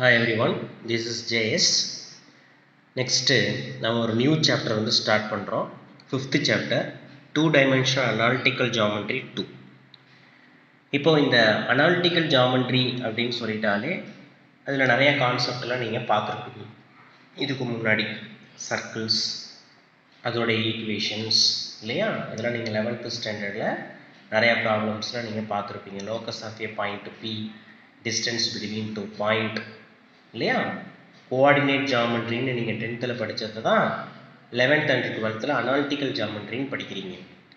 Hi everyone, this is JS. Next, நம்ம ஒரு new chapter வந்து ஸ்டார்ட் பண்ணுறோம். 5th chapter 2-dimensional analytical geometry 2. இப்போ இந்த analytical geometry அப்படின்னு சொல்லிட்டாலே அதில் நிறைய கான்செப்ட்லாம் நீங்கள் பார்த்துருப்பீங்க. இதுக்கு முன்னாடி சர்க்கிள்ஸ், அதோட ஈக்குவேஷன்ஸ் இல்லையா, அதெல்லாம் நீங்கள் 11th ஸ்டாண்டர்டில் நிறையா ப்ராப்ளம்ஸ்லாம் நீங்கள் பார்த்துருப்பீங்க. Locus of a point P, distance between two point இல்லையா, கோஆர்டினேட் ஜாமெட்ரின்னு நீங்கள் 10th படித்தது தான் 11th and 12th அனாலிட்டிக்கல் ஜாமெட்ரின்னு படிக்கிறீங்க.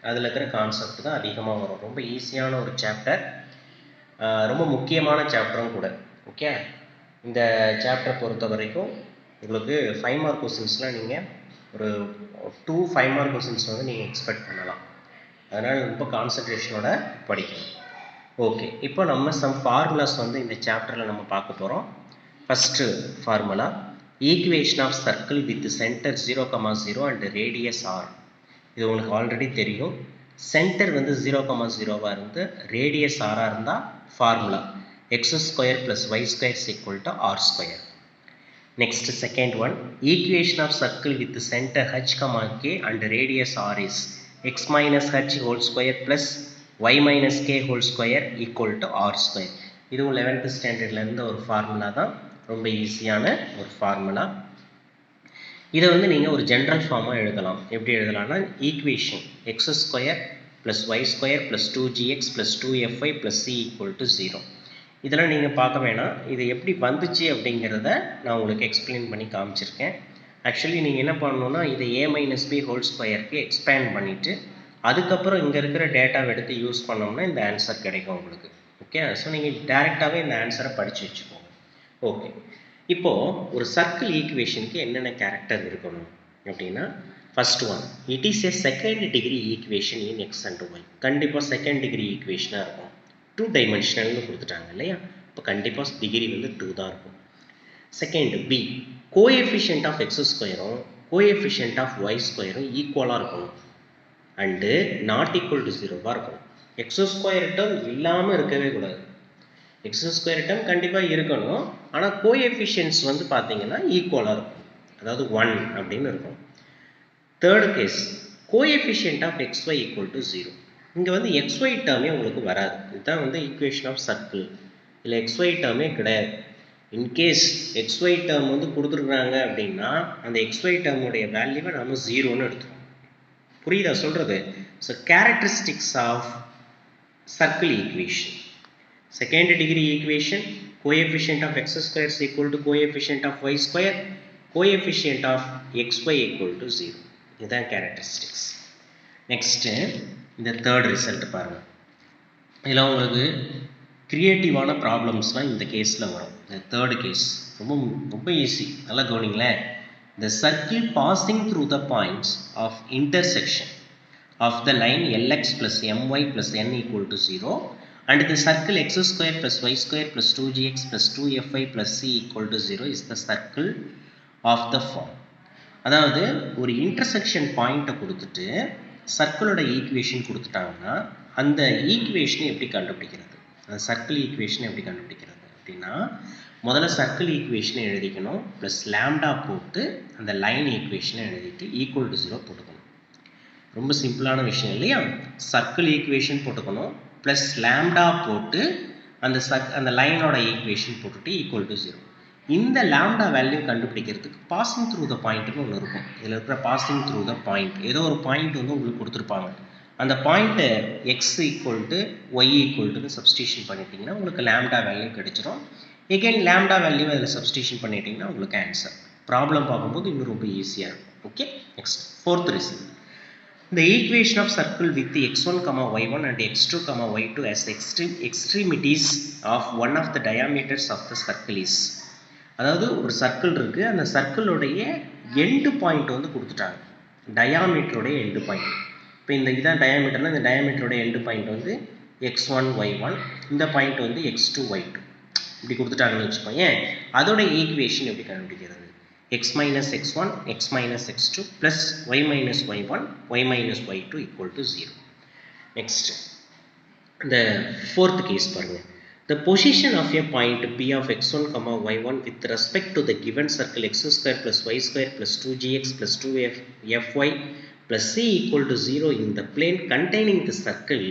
அதில் இருக்கிற கான்செப்ட் தான் அதிகமாக வரும். ரொம்ப ஈஸியான ஒரு சாப்டர், ரொம்ப முக்கியமான சாப்டரும் கூட. ஓகே, இந்த சாப்டரை பொறுத்த வரைக்கும் உங்களுக்கு 5 மார்க் கொஸ்டின்ஸ்லாம் நீங்கள் ஒரு 2 5 மார்க் கொஸ்டின்ஸ் வந்து நீங்கள் எக்ஸ்பெக்ட் பண்ணலாம். அதனால் ரொம்ப கான்சன்ட்ரேஷனோட படிக்கணும். ஓகே, இப்போ நம்ம சம் ஃபார்முலாஸ் வந்து இந்த சாப்டரில் நம்ம பார்க்க போகிறோம். First formula, equation of circle with centre 0,0 and radius R. இது உங்களுக்கு ஆல்ரெடி தெரியும். சென்டர் வந்து 0,0 இருந்து ரேடியஸ் ஆராக இருந்தால் formula x² + y² = r². Next second one, equation of circle with centre h, k and radius R is x - h² + y - k² = r². இதுவும் 11th ஸ்டாண்டர்டில் இருந்த ஒரு ஃபார்முலா தான், ரொம்ப ஈஸியான ஒரு ஃபார்முலா. இதை வந்து நீங்கள் ஒரு ஜென்ரல் ஃபார்மாக எழுதலாம். எப்படி எழுதலாம்னா, equation x² + y² + 2gx + 2fy + c = 0. இதெல்லாம் நீங்கள் பார்க்க வேணாம், இது எப்படி வந்துச்சு அப்படிங்கிறத நான் உங்களுக்கு எக்ஸ்பிளைன் பண்ணி காமிச்சிருக்கேன். ஆக்சுவலி நீங்கள் என்ன பண்ணணுன்னா, இதை a - b² எக்ஸ்பேண்ட் பண்ணிவிட்டு அதுக்கப்புறம் இங்கே இருக்கிற டேட்டாவை எடுத்து யூஸ் பண்ணோம்னா இந்த ஆன்சர் கிடைக்கும் உங்களுக்கு. ஓகே, ஸோ நீங்கள் டைரெக்டாகவே இந்த ஆன்சரை படித்து வச்சுக்கோங்க. ஓகே, இப்போது ஒரு சர்க்கிள் ஈக்குவேஷனுக்கு என்னென்ன கேரக்டர் இருக்கணும் அப்படின்னா, first one, it is a second degree equation in x and y. கண்டிப்பாக செகண்ட் டிகிரி ஈக்குவேஷனாக இருக்கும். 2 டைமென்ஷனல்னு கொடுத்துட்டாங்க இல்லையா, இப்போ கண்டிப்பாக டிகிரி வந்து 2 தான் இருக்கும். Second b, coefficient of x² coefficient of y² ஈக்குவலாக இருக்கணும் அண்டு நாட் ஈக்குவல் டு 0வாக இருக்கும். x² டேர்ம் இல்லாமல் இருக்கவே கூடாது. x² டேர்ம் கண்டிப்பாக இருக்கணும், ஆனால் கோஎஃபிஷியன்ட்ஸ் வந்து பார்த்தீங்கன்னா ஈக்குவலாக இருக்கும், அதாவது 1 அப்படின்னு இருக்கும். Third case, coefficient of xy = 0. இங்கே வந்து xy டேர்மே உங்களுக்கு வராது. இதுதான் வந்து ஈக்குவேஷன் ஆஃப் சர்க்கிள். இல்லை xy டேர்மே கிடையாது. இன்கேஸ் xy டேர்ம் வந்து கொடுத்துருக்குறாங்க அப்படின்னா அந்த xy டேர்முடைய வேல்யூவை நம்ம 0ன்னு எடுத்துக்கோம். புரியுதா சொல்கிறது? So characteristics of circle equation, second degree equation, coefficient of x² = coefficient of y², coefficient of xy = 0. இதுதான் கேரக்டரிஸ்டிக்ஸ். நெக்ஸ்ட்டு இந்த தேர்ட் ரிசல்ட் பாருங்கள். இதில் உங்களுக்கு க்ரியேட்டிவான ப்ராப்ளம்ஸ்லாம் இந்த கேஸில் வரும். இந்த தேர்டு கேஸ் ரொம்ப ஈஸி, நல்லா கவனிங்களேன். The circle passing through the points of intersection of the line Lx + my + n = 0 and the circle x² + y² + 2gx + 2fy + c = 0 is the circle of the form. அதாவது ஒரு intersection பாயிண்ட்டை கொடுத்துட்டு சர்க்கிளோட equation கொடுத்துட்டாங்கன்னா அந்த ஈக்குவேஷனை எப்படி கண்டுபிடிக்கிறது, அந்த சர்க்கிள் ஈக்குவேஷனை எப்படி கண்டுபிடிக்கிறது அப்படின்னா, முதல்ல சர்க்கிள் ஈக்குவேஷனை எழுதிக்கணும், ப்ளஸ் லாம்டா போட்டு அந்த லைன் ஈக்குவேஷனை எழுதிட்டு ஈக்குவல் டு 0 போட்டுக்கணும். ரொம்ப சிம்பிளான விஷயம் இல்லையா? சர்க்கிள் ஈக்குவேஷன் போட்டுக்கணும், ப்ளஸ் லாம்டா போட்டு அந்த லைனோட ஈக்குவேஷன் போட்டுட்டு ஈக்குவல் டு 0. இந்த லாம்டா வேல்யூ கண்டுபிடிக்கிறதுக்கு பாசிங் த்ரூ த பாயிண்ட்னு ஒன்று இருக்கும். இதில் இருக்கிற பாசிங் த்ரூ த பாயிண்ட், ஏதோ ஒரு பாயிண்ட் வந்து உங்களுக்கு கொடுத்துருப்பாங்க. அந்த பாயிண்ட்டை x = y = சப்ஸ்டியூஷன் பண்ணிட்டீங்கன்னா உங்களுக்கு லாம்டா வேல்யூ கிடைச்சிரும். எகைன் லாம்டா வேல்யூ அதில் சப்ஸ்டியூஷன் பண்ணிட்டீங்கன்னா உங்களுக்கு ஆன்சர். ப்ராப்ளம் பார்க்கும்போது இன்னும் ரொம்ப ஈஸியாக இருக்கும். Okay, next fourth result, the equation of circle with the x1, y1 and x2, y2 as extremities of one of the diameters of the circle is. அதாவது ஒரு சர்க்கிள் இருக்குது, அந்த சர்க்கிளுடைய எண்டு பாயிண்ட் வந்து கொடுத்துட்டாங்க, டயாமீட்டருடைய எண்டு பாயிண்ட். இப்போ இதான் டயாமீட்டர்னா இந்த டயாமீட்டருடைய end point வந்து x1, y1, இந்த பாயிண்ட் வந்து x2, y2 இப்படி கொடுத்துட்டாங்கன்னு வச்சுக்கோங்க. அதோட ஈக்குவேஷன் எப்படி கண்டுபிடிக்கிறது? x - x1 x - x2 plus y - y1 y - y2 = 0. Next இந்த ஃபோர்த் கேஸ் பாருங்கள். The position of a point P of x1, y1 with respect to the given circle x square plus y square plus 2gx plus 2fy plus c equal to 0 in the plane containing the circle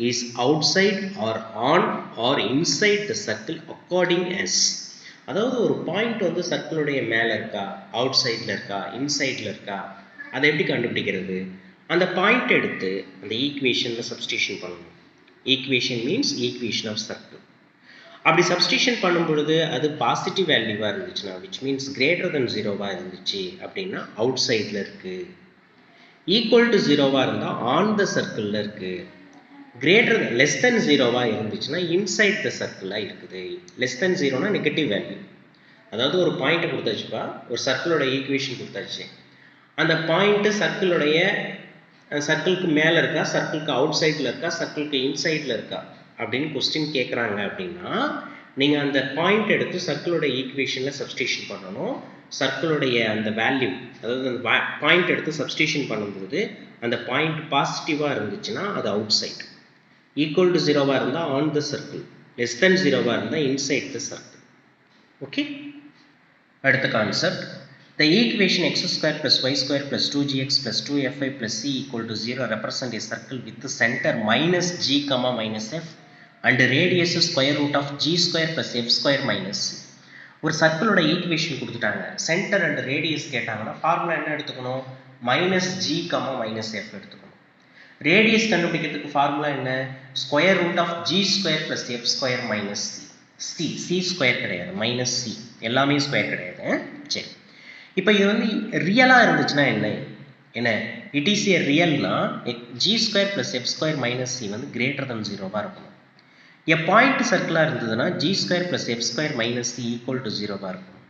is outside or on or inside the circle according as. அதாவது ஒரு point வந்து சர்க்கிளுடைய மேலே இருக்கா, out சைடில் இருக்கா, இன்சைடில் இருக்கா, அதை எப்படி கண்டுபிடிக்கிறது? அந்த பாயிண்ட் எடுத்து அந்த ஈக்குவேஷனில் சப்ஸ்டியூஷன் பண்ணணும். Equation means equation of circle. அப்படி சப்ஸ்டியூஷன் பண்ணும் பொழுது அது பாசிட்டிவ் வேல்யூவாக இருந்துச்சுன்னா, விச் மீன்ஸ் கிரேட்டர் தென் ஜீரோவாக இருந்துச்சு அப்படின்னா அவுட் சைடில் இருக்குது. ஈக்குவல் டு ஜீரோவாக இருந்தால் ஆன் த சர்க்கிளில் இருக்குது. கிரேட்டர் லெஸ் தென் ஜீரோவாக இருந்துச்சுன்னா இன்சைட் த சர்க்கிளாக இருக்குது. லெஸ் தென் ஜீரோனா நெகட்டிவ் வேல்யூ. அதாவது ஒரு பாயிண்ட்டை கொடுத்தாச்சுப்பா, ஒரு சர்க்கிளோட ஈக்குவேஷன் கொடுத்தாச்சு. அந்த பாயிண்ட்டு சர்க்கிளுக்கு மேலே இருக்கா, சர்க்கிளுக்கு அவுட் சைடில் இருக்கா, சர்க்கிளுக்கு இன்சைடில் இருக்கா அப்படின்னு கொஸ்டின் கேட்குறாங்க அப்படின்னா, நீங்கள் அந்த பாயிண்ட் எடுத்து சர்க்கிளோட ஈக்குவேஷனில் சப்ஸ்டியூஷன் பண்ணணும். சர்க்கிளுடைய அந்த வேல்யூ, அதாவது அந்த பாயிண்ட் எடுத்து சப்ஸ்டியூஷன் பண்ணும்போது அந்த பாயிண்ட் பாசிட்டிவாக இருந்துச்சுன்னா அது அவுட் சைடு, ஈக்குவல் டு ஜீரோவாக இருந்தால் on the circle, less than ஜீரோவாக இருந்தால் இன்சைட் த சர்க்கிள். ஓகே, அடுத்த concept. The equation x square plus y square plus 2gx plus 2fy plus c equal to 0 represent a circle with the center minus g comma minus f and radius square root of g square plus f square minus c. ஒரு சர்க்கிளோட equation கொடுத்துட்டாங்க, centre and radius கேட்டாங்கன்னா formula என்ன எடுத்துக்கணும்? Minus G comma minus F எடுத்துக்கணும். Radius கண்டுபிடிக்கிறதுக்கு formula என்ன? Square root of G square plus F square minus C. C square கிடையாது, மைனஸ் சி, எல்லாமே ஸ்கொயர் கிடையாது. சரி, இப்போ இது வந்து ரியலாக இருந்துச்சுன்னா என்ன இட் இஸ் ஏ ரியல்னா G square plus F square minus C வந்து கிரேட்டர் தன் ஜீரோவாக இருக்கணும். ஏ பாயிண்ட் சர்க்கிளாக இருந்ததுன்னா G square plus F square minus C equal to ஜீரோவாக இருக்கணும்.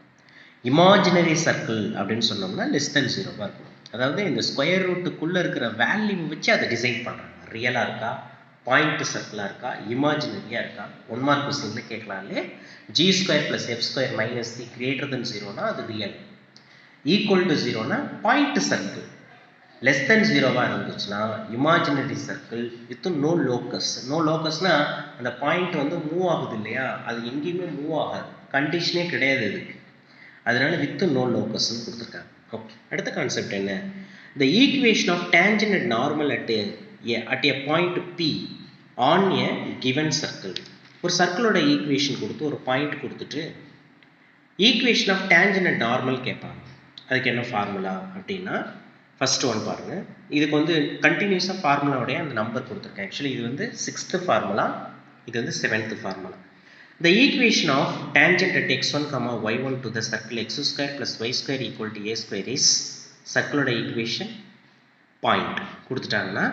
இமாஜினரி சர்க்கிள் அப்படின்னு சொன்னோம்னா லெஸ் தென் ஜீரோவாக இருக்கணும். அதாவது இந்த ஸ்கொயர் ரூட்டுக்குள்ளே இருக்கிற வேல்யூ வச்சு அதை டிசைட் பண்ணுறாங்க. ரியலாக இருக்கா, பாயிண்ட் சர்க்கிளாக இருக்கா, இமாஜினரியாக இருக்கா. 1 மார்க் கொஸ்டின்ல கேட்கலாம்லே. G square plus F square minus C greater than ஜீரோனா அது ரியல். ஈக்குவல் டு ஜீரோனா பாயிண்ட் சர்க்கிள். லெஸ் தென் ஜீரோவாக இருந்துச்சுன்னா imaginary circle with no locus. No லோக்கஸ்னா அந்த பாயிண்ட் வந்து மூவ் ஆகுது இல்லையா, அது எங்கேயுமே மூவ் ஆகாது, கண்டிஷனே கிடையாது இதுக்கு. அதனால வித் நோ லோக்கஸ்ன்னு கொடுத்துருக்காங்க. ஓகே, அடுத்த கான்செப்ட் என்ன? The equation of tangent and normal at a point P on a given circle. ஒரு சர்க்கிளோட ஈக்குவேஷன் கொடுத்து ஒரு பாயிண்ட் கொடுத்துட்டு equation of tangent and normal கேட்பாங்க. அதுக்கு என்ன ஃபார்முலா அப்படின்னா, ஃபர்ஸ்ட் ஒன் பாருங்கள். இதுக்கு வந்து கண்டினியூஸாக ஃபார்முலாவுடைய அந்த நம்பர் கொடுத்துருக்கேன். ஆக்சுவலி இது வந்து 6th ஃபார்முலா, இது வந்து 7th formula. The equation of tangent at x1, y1 to the circle x square plus y square equal to a square is, சர்க்கிளோட ஈக்குவேஷன் பாயிண்ட் கொடுத்துட்டாங்கன்னா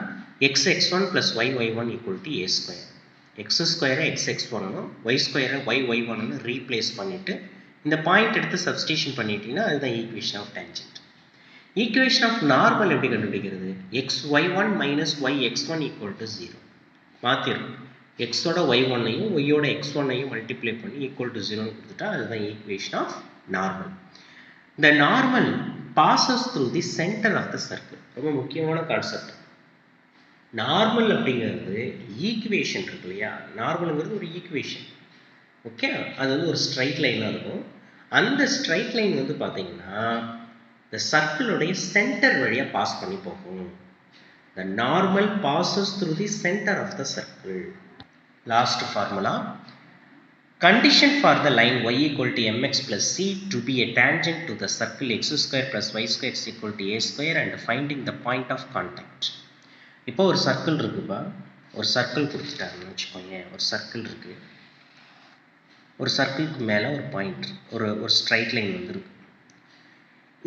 x1 plus y1 equal to a square. X ஸ்கொயரை x1னும் y ஸ்கொயரை y1னு replace பண்ணிவிட்டு இந்த point எடுத்து substitution பண்ணிட்டீங்கன்னா அதுதான் equation of tangent. Equation of normal எப்படி கண்டுபிடிக்கிறது? xy1 minus yx1 equal to 0 மாற்றிடும். எக்ஸோட y1ஐயும் ஒய்யோட x1ஐயும் மல்டிப்ளை பண்ணி ஈக்குவல் டு 0ன்னு கொடுத்துட்டா அதுதான் ஈக்குவேஷன் ஆஃப் நார்மல். இந்த normal passes through the centre of the circle. ரொம்ப முக்கியமான கான்செப்ட். நார்மல் அப்படிங்கிறது ஈக்குவேஷன் இருக்கு இல்லையா, நார்மலுங்கிறது ஒரு ஈக்குவேஷன். ஓகே, அது வந்து ஒரு ஸ்ட்ரைட் லைனாக இருக்கும். அந்த ஸ்ட்ரைட் லைன் வந்து பார்த்தீங்கன்னா இந்த சர்க்கிளுடைய சென்டர் வழியாக பாஸ் பண்ணி போகும். The normal passes through the centre of the circle. Last formula. Condition for the line y equal to mx plus c to be a tangent to the circle x square plus y square is equal to a square and finding the point of contact. இப்போ ஒரு circle இருக்குப்பா, ஒரு circle கொடுத்துட்டாங்கன்னு வச்சுக்கோங்க. ஒரு circle இருக்குது, ஒரு சர்க்கிளுக்கு மேலே ஒரு பாயிண்ட், ஒரு ஸ்ட்ரைட் லைன் வந்துருக்கு.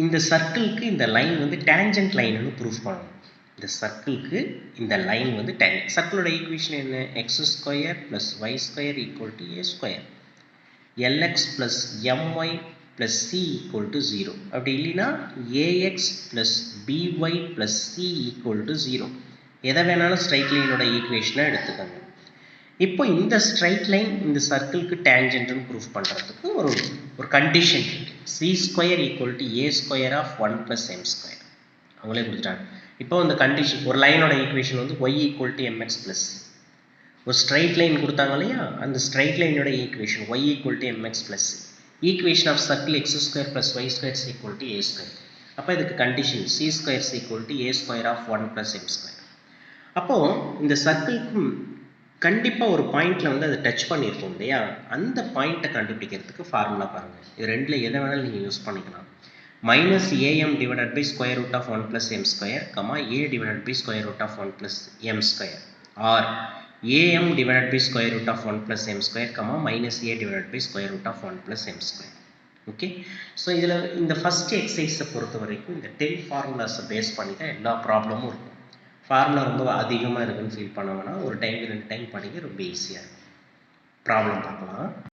இந்த சர்க்கிளுக்கு இந்த லைன் வந்து டேஞ்சன்ட் லைன்னு ப்ரூஃப் பண்ணணும். இந்த சர்க்கிளுக்கு இந்த லைன் வந்து டேஞ்சன்ட். சர்க்கிளோட ஈக்குவேஷன் என்ன? X square plus Y square equal to A square, l x plus m y plus c equal to 0. அப்படி இல்லைன்னா a x plus b y plus c equal to 0. எதை வேணாலும் ஸ்ட்ரைட் லைனோட ஈக்குவேஷனாக எடுத்துக்கோங்க. இப்போ இந்த ஸ்ட்ரைட் லைன் இந்த சர்க்கிளுக்கு டேஞ்சன்ட்னு ப்ரூஃப் பண்ணுறதுக்கு ஒரு கண்டிஷன் இருக்குது. C square equal to A square of 1 plus M square. அவங்களே கொடுத்துட்டாங்க. இப்போ இந்த கண்டிஷன், ஒரு லைனோட ஈக்குவேஷன் வந்து Y equal to MX plus C. ஒரு ஸ்ட்ரைட் லைன் கொடுத்தாங்க இல்லையா, அந்த ஸ்ட்ரைட் லைனோட equation y equal to mx plus equation of circle X square plus Y square is equal to A square. அப்போ இதுக்கு condition C square is equal to A square of 1 plus M square. அப்போது இந்த சர்க்கிள்க்கும் கண்டிப்பாக ஒரு பாயிண்டில் வந்து அதை touch பண்ணியிருக்கோம் இல்லையா, அந்த பாயிண்ட்டை கண்டுபிடிக்கிறதுக்கு ஃபார்முலா பாருங்கள். இது ரெண்டில் எதை வேணாலும் நீங்கள் யூஸ் பண்ணிக்கலாம். minus am divided by square root of 1 plus m square, comma a divided by square root of 1 plus m square, or am divided by square root of 1 plus m square, comma minus a divided by square root of 1 plus m square. Okay, so இதில் இந்த first எக்ஸசைஸை பொறுத்த வரைக்கும் இந்த 10 ஃபார்முலாஸை base பண்ணி தான் எல்லா ப்ராப்ளமும் இருக்கும். ஃபார்முலா ரொம்ப அதிகமாக இருக்குன்னு ஃபீல் பண்ண வேணாம், ஒரு டைம் 2 டைம் படிக்க ரொம்ப ஈஸியாக இருக்கும். ப்ராப்ளம் பார்க்கலாம்.